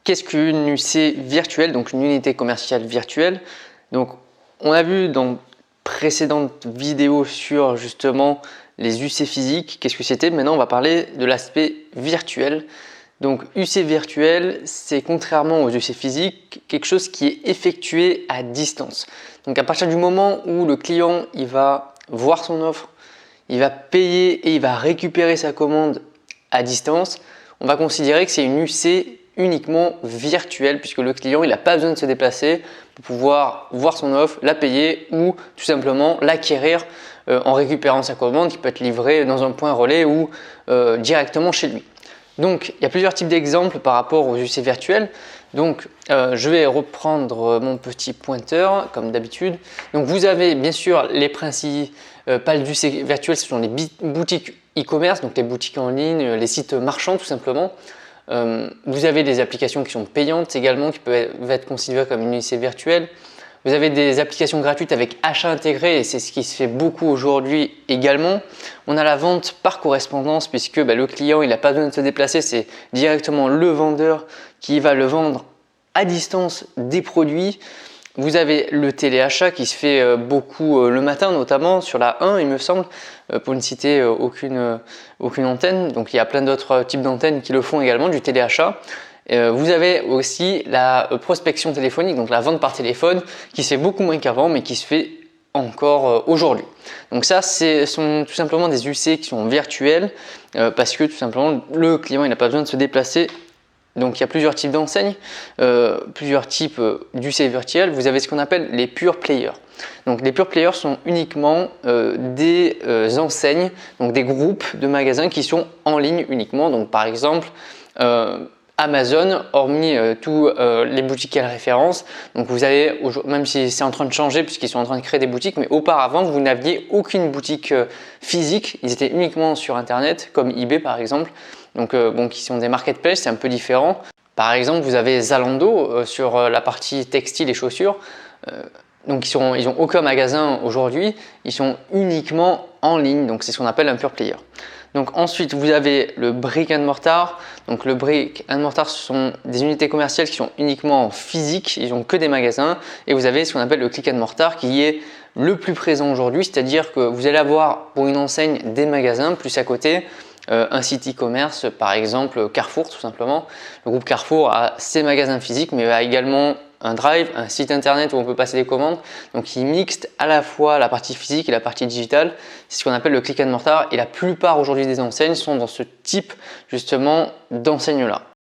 qu'est-ce qu'une UC virtuelle, donc une unité commerciale virtuelle? Donc, on a vu dans précédentes vidéos sur justement les UC physiques, qu'est-ce que c'était? Maintenant, on va parler de l'aspect virtuel. Donc, UC virtuel, c'est contrairement aux UC physiques, quelque chose qui est effectué à distance. Donc, à partir du moment où le client il va voir son offre, il va payer et il va récupérer sa commande à distance, on va considérer que c'est une UC uniquement virtuelle puisque le client il n'a pas besoin de se déplacer pour pouvoir voir son offre, la payer ou tout simplement l'acquérir en récupérant sa commande qui peut être livrée dans un point relais ou directement chez lui. Donc il y a plusieurs types d'exemples par rapport aux UC virtuels. Donc je vais reprendre mon petit pointeur comme d'habitude. Donc vous avez bien sûr les principales UC virtuels, ce sont les boutiques e-commerce, donc les boutiques en ligne, les sites marchands tout simplement. Vous avez des applications qui sont payantes également, qui peuvent être considérées comme une UC virtuelle. Vous avez des applications gratuites avec achat intégré et c'est ce qui se fait beaucoup aujourd'hui également. On a la vente par correspondance puisque le client il n'a pas besoin de se déplacer, c'est directement le vendeur qui va le vendre à distance des produits. Vous avez le téléachat qui se fait beaucoup le matin, notamment sur la 1 il me semble, pour ne citer aucune antenne. Donc il y a plein d'autres types d'antennes qui le font également, du téléachat. Vous avez aussi la prospection téléphonique, donc la vente par téléphone, qui se fait beaucoup moins qu'avant, mais qui se fait encore aujourd'hui. Donc ça, ce sont tout simplement des UC qui sont virtuels, parce que tout simplement le client il n'a pas besoin de se déplacer. Donc il y a plusieurs types d'enseignes, plusieurs types d'UC virtuels. Vous avez ce qu'on appelle les pure players. Donc les pure players sont uniquement des enseignes, donc des groupes de magasins qui sont en ligne uniquement. Donc par exemple Amazon, hormis tous les boutiques qu'elle référence. Donc vous avez, même si c'est en train de changer puisqu'ils sont en train de créer des boutiques, mais auparavant vous n'aviez aucune boutique physique, ils étaient uniquement sur internet comme eBay par exemple. Donc qui sont des marketplaces, c'est un peu différent. Par exemple, vous avez Zalando sur la partie textile et chaussures. Donc ils n'ont aucun magasin aujourd'hui, ils sont uniquement en ligne, donc c'est ce qu'on appelle un pure player. Donc ensuite, vous avez le brick and mortar. Donc le brick and mortar, ce sont des unités commerciales qui sont uniquement physiques, ils n'ont que des magasins. Et vous avez ce qu'on appelle le click and mortar qui est le plus présent aujourd'hui, c'est-à-dire que vous allez avoir pour une enseigne des magasins, plus à côté, un site e-commerce, par exemple Carrefour tout simplement. Le groupe Carrefour a ses magasins physiques mais a également un drive, un site internet où on peut passer des commandes. Donc il mixte à la fois la partie physique et la partie digitale. C'est ce qu'on appelle le click and mortar et la plupart aujourd'hui des enseignes sont dans ce type justement d'enseigne là.